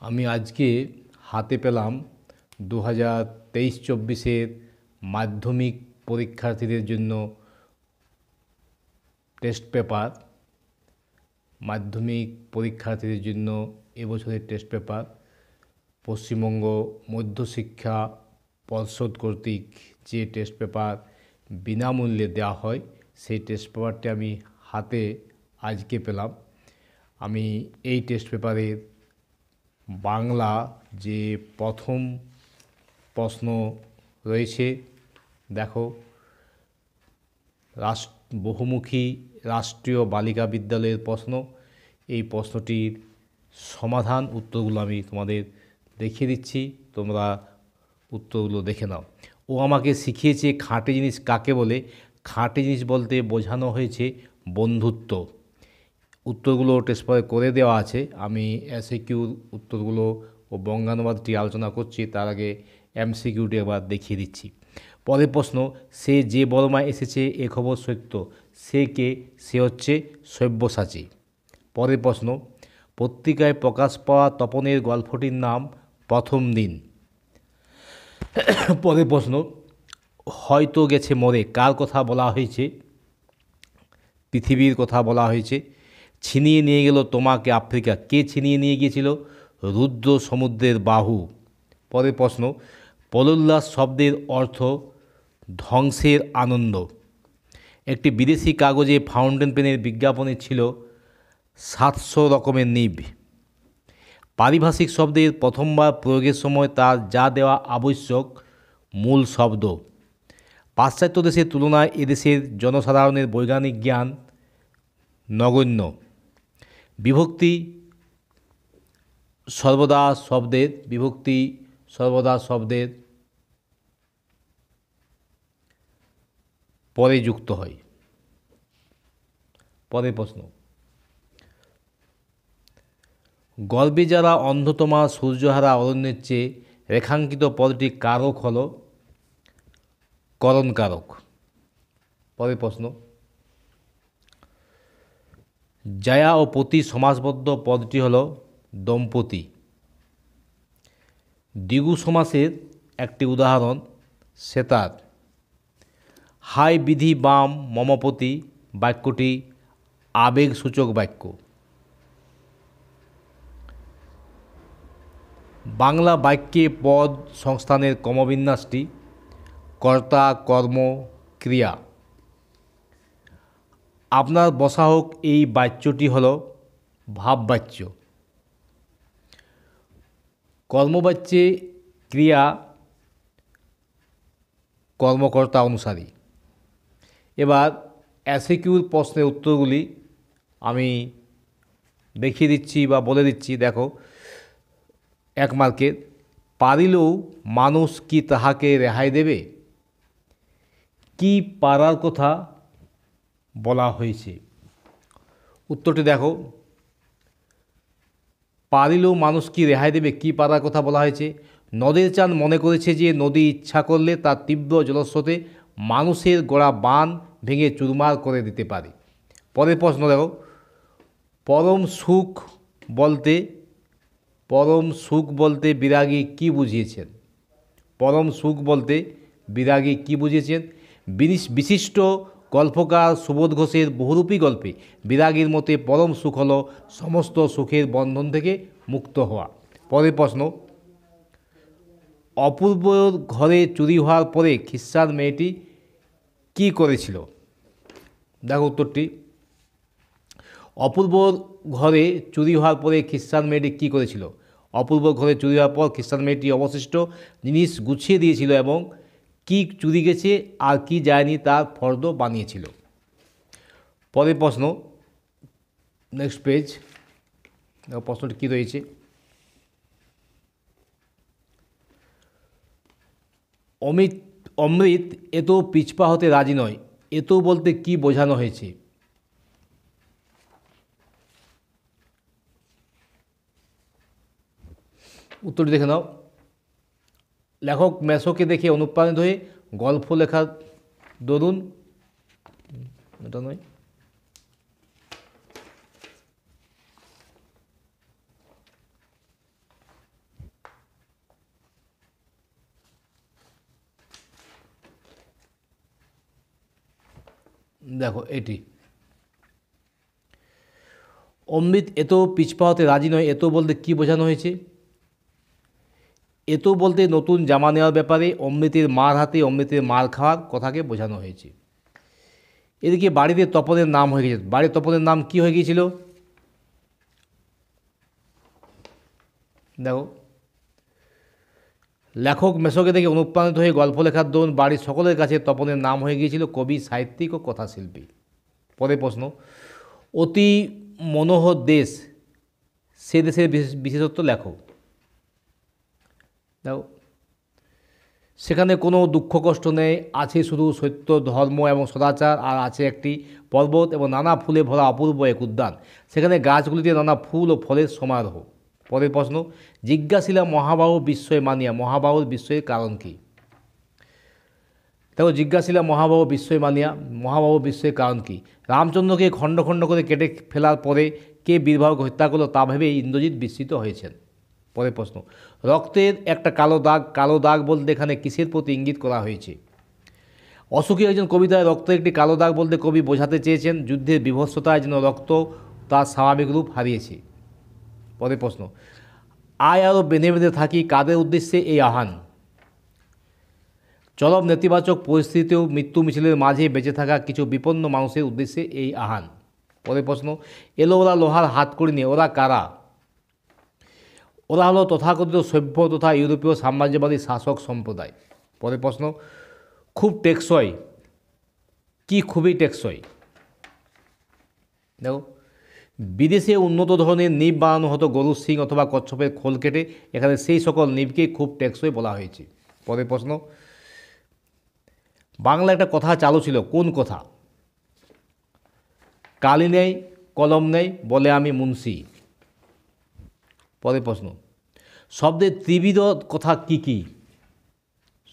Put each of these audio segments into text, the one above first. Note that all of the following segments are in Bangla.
আমি আজকে হাতে পেলাম 2023-24 মাধ্যমিক পরীক্ষার্থীদের জন্য টেস্ট পেপার। মাধ্যমিক পরীক্ষার্থীদের জন্য এবছরের টেস্ট পেপার পশ্চিমবঙ্গ মধ্যশিক্ষা পর্ষদ কর্তৃক যে টেস্ট পেপার বিনামূল্যে দেওয়া হয়, সেই টেস্ট পেপারটি আমি হাতে আজকে পেলাম। আমি এই টেস্ট পেপারের বাংলা যে প্রথম প্রশ্ন রয়েছে, দেখো, বহুমুখী রাষ্ট্রীয় বালিকা বিদ্যালয়ের প্রশ্ন। এই প্রশ্নটির সমাধান উত্তরগুলো আমি তোমাদের দেখিয়ে দিচ্ছি, তোমরা উত্তরগুলো দেখে নাও। ও আমাকে শিখিয়েছে খাঁটি জিনিস কাকে বলে। খাঁটি জিনিস বলতে বোঝানো হয়েছে বন্ধুত্ব। উত্তরগুলো টেস্ট পেপারে করে দেওয়া আছে। আমি এসএকিউর উত্তরগুলো ও বঙ্গানুবাদটি আলোচনা করছি, তার আগে এমসিকিউটি একবার দেখিয়ে দিচ্ছি। পরের প্রশ্ন, সে যে বর্মায় এসেছে এ খবর সত্য। সে কে? সে হচ্ছে সব্যসাচী। পরের প্রশ্ন, পত্রিকায় প্রকাশ পাওয়া তপনের গল্পটির নাম প্রথম দিন। পরের প্রশ্ন, হয়তো গেছে মরে কার কথা বলা হয়েছে? পৃথিবীর কথা বলা হয়েছে। ছিনিয়ে নিয়ে গেল তোমাকে আফ্রিকা, কে ছিনিয়ে নিয়ে গিয়েছিল? রুদ্র সমুদ্রের বাহু। পরের প্রশ্ন, পলোল্লাস শব্দের অর্থ ধ্বংসের আনন্দ। একটি বিদেশি কাগজে ফাউন্টেন পেনের বিজ্ঞাপনে ছিল 700 রকমের নিব। পারিভাষিক শব্দের প্রথমবার প্রয়োগের সময় তার যা দেওয়া আবশ্যক মূল শব্দ। পাশ্চাত্য দেশের তুলনায় এদেশের জনসাধারণের বৈজ্ঞানিক জ্ঞান নগণ্য। বিভক্তি সর্বদা শব্দের পরে যুক্ত হয়। পরের প্রশ্ন, গর্বে যারা অন্ধতমা সূর্যহারা অরণ্যের চেয়ে রেখাঙ্কিত পদটি কারক হল করণকারক। পরের প্রশ্ন, জায়া ও পতি সমাসবদ্ধ পদটি হল দম্পতি। দ্বিগু সমাসের একটি উদাহরণ সেতার। হাই বিধি বাম মমপতি বাক্যটি আবেগসূচক বাক্য। বাংলা বাক্যে পদ সংস্থানের ক্রমবিন্যাসটি কর্তা কর্ম ক্রিয়া। আপনার বসা হোক এই বাচ্যটি হল ভাববাচ্য। কর্মবাচ্যে ক্রিয়া কর্মকর্তা অনুসারী। এবার এসএকিউর প্রশ্নের উত্তরগুলি আমি দেখিয়ে দিচ্ছি বা বলে দিচ্ছি। দেখো, 1 মার্কের, পারিলেও মানুষ কি তাহাকে রেহাই দেবে? কি পারার কথা বলা হয়েছে? উত্তরটি দেখো, পারিলেও মানুষ কি রেহাই দেবে, কি পারার কথা বলা হয়েছে। নদের চাঁদ মনে করেছে যে নদী ইচ্ছা করলে তার তীব্র জলস্রোতে মানুষের গড়া বাঁধ ভেঙে চুরমার করে দিতে পারে। পরের প্রশ্ন দেখো, পরম সুখ বলতে বিরাগী কি বুঝিয়েছেন? পরম সুখ বলতে বিরাগী কি বুঝিয়েছেন? বিশিষ্ট গল্পকার সুবোধ ঘোষের বহুরূপী গল্পে বিরাগীর মতে পরম সুখ হল সমস্ত সুখের বন্ধন থেকে মুক্ত হওয়া। পরের প্রশ্ন, অপূর্বর ঘরে চুরি হওয়ার পরে খ্রিস্টান মেয়েটি কি করেছিল? দেখো উত্তরটি, অপূর্বর ঘরে চুরি হওয়ার পরে খ্রিস্টান মেয়েটি কী করেছিল? অপূর্বর ঘরে চুরি হওয়ার পর খ্রিস্টান মেয়েটি অবশিষ্ট জিনিস গুছিয়ে দিয়েছিল এবং কি চুরি গেছে আর কি যায়নি তার ফর্দ বানিয়েছিল। পরের প্রশ্ন, নেক্সট পেজ, প্রশ্নটি কী রয়েছে। অমৃত এত পিছপা হতে রাজি নয়, এত বলতে কি বোঝানো হয়েছে? উত্তরটি দেখে নাও। লেখক মেসোকে দেখে অনুপ্রাণিত হয়ে গল্প লেখার দরুন, এটা নয়, দেখো এটি অমৃত এত পিছপা হতে রাজি নয়, এত বলতে কী বোঝানো হয়েছে? এত বলতে নতুন জামা নেওয়ার ব্যাপারে অমৃতের মার হাতে অমৃতের মার খাওয়ার কথাকে বোঝানো হয়েছে। এদিকে বাড়িতে তপনের নাম হয়ে গেছে, বাড়ির তপনের নাম কি হয়ে গিয়েছিল? দেখো লেখক মেশোকে দেখে অনুপ্রাণিত হয়ে গল্প লেখার দরুন বাড়ির সকলের কাছে তপনের নাম হয়ে গিয়েছিল কবি, সাহিত্যিক ও কথাশিল্পী। পরের প্রশ্ন, অতি মনোহর দেশ, সে দেশের বিশেষত্ব লেখো। দেখো সেখানে কোনো দুঃখ কষ্ট নেই, আছে শুধু সত্য, ধর্ম এবং সদাচার, আর আছে একটি পর্বত এবং নানা ফুলে ভরা অপূর্ব এক উদ্যান, সেখানে গাছগুলিতে নানা ফুল ও ফলের সমারোহ। পরের প্রশ্ন, জিজ্ঞাসিলা মহাবাহু বিস্ময় মানিয়া, মহাবাহুর বিস্ময়ের কারণ কী? দেখো জিজ্ঞাসিলা মহাবাহু বিস্ময় মানিয়া, মহাবাহু বিস্ময়ের কারণ কী? রামচন্দ্রকে খণ্ড খণ্ড করে কেটে ফেলার পরে কে বীরবাহুকে হত্যা করলো তা ভেবে ইন্দ্রজিৎ বিস্মিত হয়েছেন। পরের প্রশ্ন, রক্তের একটা কালো দাগ, কালো দাগ বলতে এখানে কিসের প্রতি ইঙ্গিত করা হয়েছে? অসুখী একজন কবিতায় রক্তের একটি কালো দাগ বলতে কবি বোঝাতে চেয়েছেন যুদ্ধের বিভৎসতায় যেন রক্ত তার স্বাভাবিক রূপ হারিয়েছে। পরের প্রশ্ন, আয় আরও বেঁধে বেঁধে থাকি, কাদের উদ্দেশ্যে এই আহ্বান? চরম নেতিবাচক পরিস্থিতিতেও মৃত্যু মিছিলের মাঝে বেঁচে থাকা কিছু বিপন্ন মানুষের উদ্দেশ্যে এই আহ্বান। পরের প্রশ্ন, এলো ওরা লোহার হাতকড়ি নিয়ে, ওরা কারা? ওরা হলো তথাকথিত সভ্য তথা ইউরোপীয় সাম্রাজ্যবাদী শাসক সম্প্রদায়। পরের প্রশ্ন, খুব টেকসই, কি খুবই টেকসই? দেখো বিদেশে উন্নত ধরনের নিব বানানো হতো গরুর শিং অথবা কচ্ছপের খোল কেটে, এখানে সেই সকল নিবকে খুব টেকসই বলা হয়েছে। পরের প্রশ্ন, বাংলা একটা কথা চালু ছিল, কোন কথা? কালি নেই কলম নেই বলে আমি মুন্সি। পরের প্রশ্ন, শব্দের ত্রিবিধ কথা কি কি?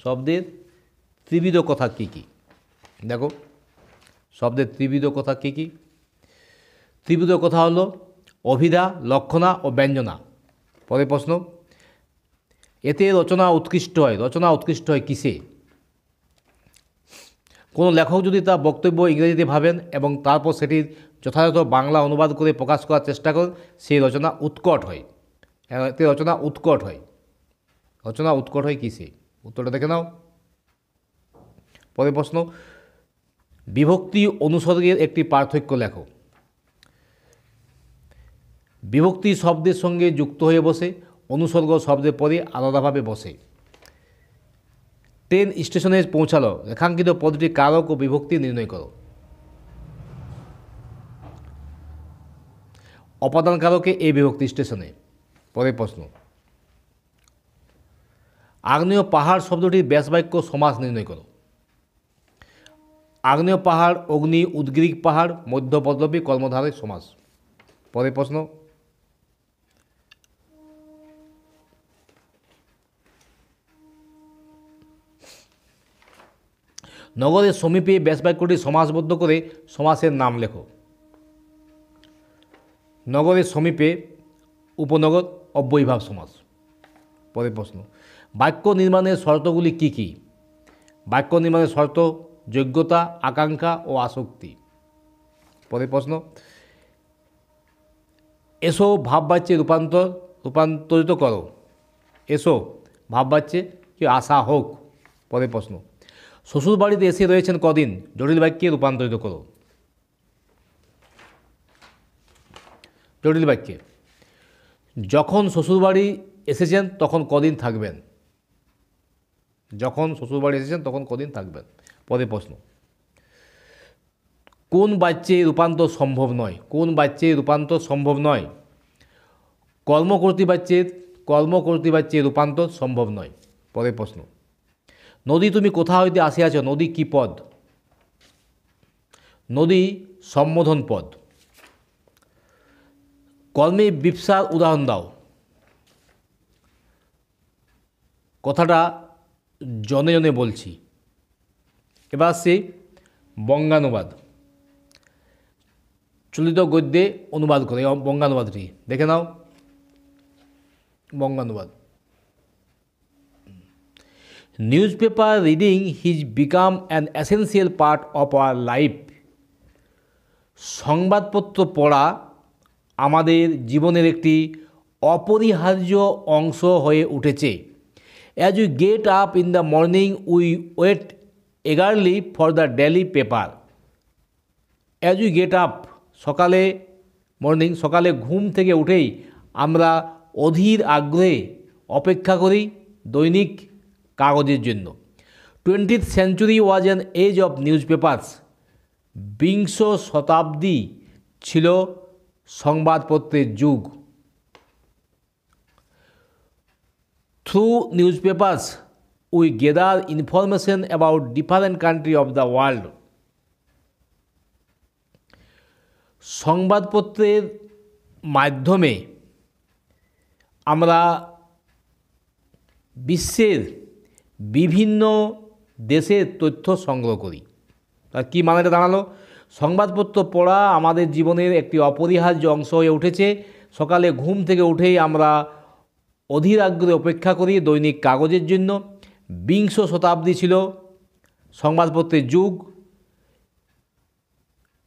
শব্দের ত্রিবিধ কথা কি কি? দেখো শব্দের ত্রিবিধ কথা কি কি? ত্রিবিধ কথা হলো অভিধা, লক্ষণা ও ব্যঞ্জনা। পরের প্রশ্ন, এতে রচনা উৎকৃষ্ট হয়, রচনা উৎকৃষ্ট হয় কিসে? কোনো লেখক যদি তার বক্তব্য ইংরেজিতে ভাবেন এবং তারপর সেটির যথাযথ বাংলা অনুবাদ করে প্রকাশ করার চেষ্টা করেন, সেই রচনা উৎকট হয়। এতে রচনা উৎকট হয়, রচনা উৎকট হয় কিসে? উত্তরটা দেখে নাও। পরের প্রশ্ন, বিভক্তি অনুসর্গের একটি পার্থক্য লেখো। বিভক্তি শব্দের সঙ্গে যুক্ত হয়ে বসে, অনুসর্গ শব্দের পরে আলাদাভাবে বসে। ট্রেন স্টেশনে পৌঁছালো, রেখাঙ্কিত পদটি কারক ও বিভক্তি নির্ণয় করো। অপাদান কারকে এই বিভক্তি স্টেশনে। পরের প্রশ্ন, আগ্নেয় পাহাড় শব্দটির ব্যাসবাক্য সমাস নির্ণয় করো। আগ্নেয় পাহাড়, অগ্নি, উদ্গ্রীক পাহাড়, মধ্যপদলোপী কর্মধারয় সমাস। পরের প্রশ্ন, নগরের সমীপে ব্যাসবাক্যটি সমাসবদ্ধ করে সমাসের নাম লেখো। নগরের সমীপে, উপনগর, অব্যয়ীভাব সমাস। পরের প্রশ্ন, বাক্য নির্মাণের শর্তগুলি কি কি? বাক্য নির্মাণের শর্ত যোগ্যতা, আকাঙ্ক্ষা ও আসক্তি। পরের প্রশ্ন, এসো ভাববাচ্যে রূপান্তরিত করো। এসো ভাববাচ্যে কি আশা হোক। পরের প্রশ্ন, শ্বশুর বাড়িতে এসে রয়েছেন কদিন, জটিল বাক্যে রূপান্তরিত করো। জটিল বাক্যে, যখন শ্বশুরবাড়ি এসেছেন তখন কদিন থাকবেন। যখন শ্বশুরবাড়ি এসেছেন তখন কদিন থাকবেন। পরের প্রশ্ন, কোন বাচ্যে রূপান্তর সম্ভব নয়? কোন বাচ্যে রূপান্তর সম্ভব নয়? কর্মকর্তৃ বাচ্যে রূপান্তর সম্ভব নয়। পরের প্রশ্ন, নদী তুমি কোথা হইতে আসিয়াছ, নদী কি পদ? নদী সম্বোধন পদ। কর্মে বিপ্সার উদাহরণ দাও। কথাটা জনে জনে বলছি। এবার আসছি বঙ্গানুবাদ। চলিত গদ্যে অনুবাদ করে বঙ্গানুবাদটি দেখে নাও। বঙ্গানুবাদ, newspaper reading has become an essential part of our life. সংবাদপত্র পড়া আমাদের জীবনের একটি অপরিহার্য অংশ হয়ে উঠেছে। As we get up in the morning we wait eagerly for the daily paper. As we get up, সকালে ঘুম থেকে উঠেই আমরা অধীর আগ্রহে অপেক্ষা করি দৈনিক কাগজের জন্য। 20th century was an age of newspapers. বিংশ শতাব্দী ছিল সংবাদপত্রের যুগ। Through newspapers we gather information about different country of the world. সংবাদপত্রের মাধ্যমে আমরা বিশ্বের বিভিন্ন দেশের তথ্য সংগ্রহ করি। তার কী মানেটা দাঁড়ালো? সংবাদপত্র পড়া আমাদের জীবনের একটি অপরিহার্য অংশ হয়ে উঠেছে। সকালে ঘুম থেকে উঠেই আমরা অধীর আগ্রহে অপেক্ষা করি দৈনিক কাগজের জন্য। বিংশ শতাব্দী ছিল সংবাদপত্রের যুগ।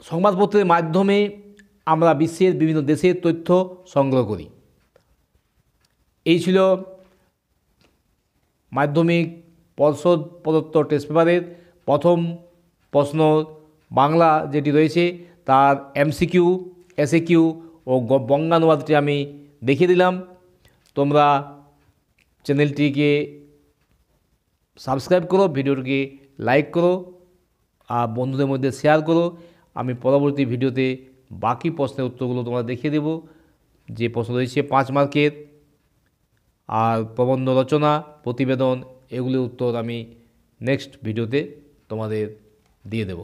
সংবাদপত্রের মাধ্যমে আমরা বিশ্বের বিভিন্ন দেশের তথ্য সংগ্রহ করি। এই ছিল মাধ্যমিক পর্ষদ প্রদত্ত টেস্ট পেপারের প্রথম প্রশ্ন বাংলা যেটি রয়েছে তার এমসিকিউ, এসএকিউ ও বঙ্গানুবাদটি আমি দেখিয়ে দিলাম। তোমরা চ্যানেলটিকে সাবস্ক্রাইব করো, ভিডিওটিকে লাইক করো আর বন্ধুদের মধ্যে শেয়ার করো। আমি পরবর্তী ভিডিওতে বাকি প্রশ্নের উত্তরগুলো তোমরা দেখিয়ে দেব। যে প্রশ্ন রয়েছে 5 মার্কের আর প্রবন্ধ রচনা, প্রতিবেদন, এগুলির উত্তর আমি নেক্সট ভিডিওতে তোমাদের দিয়ে দেব।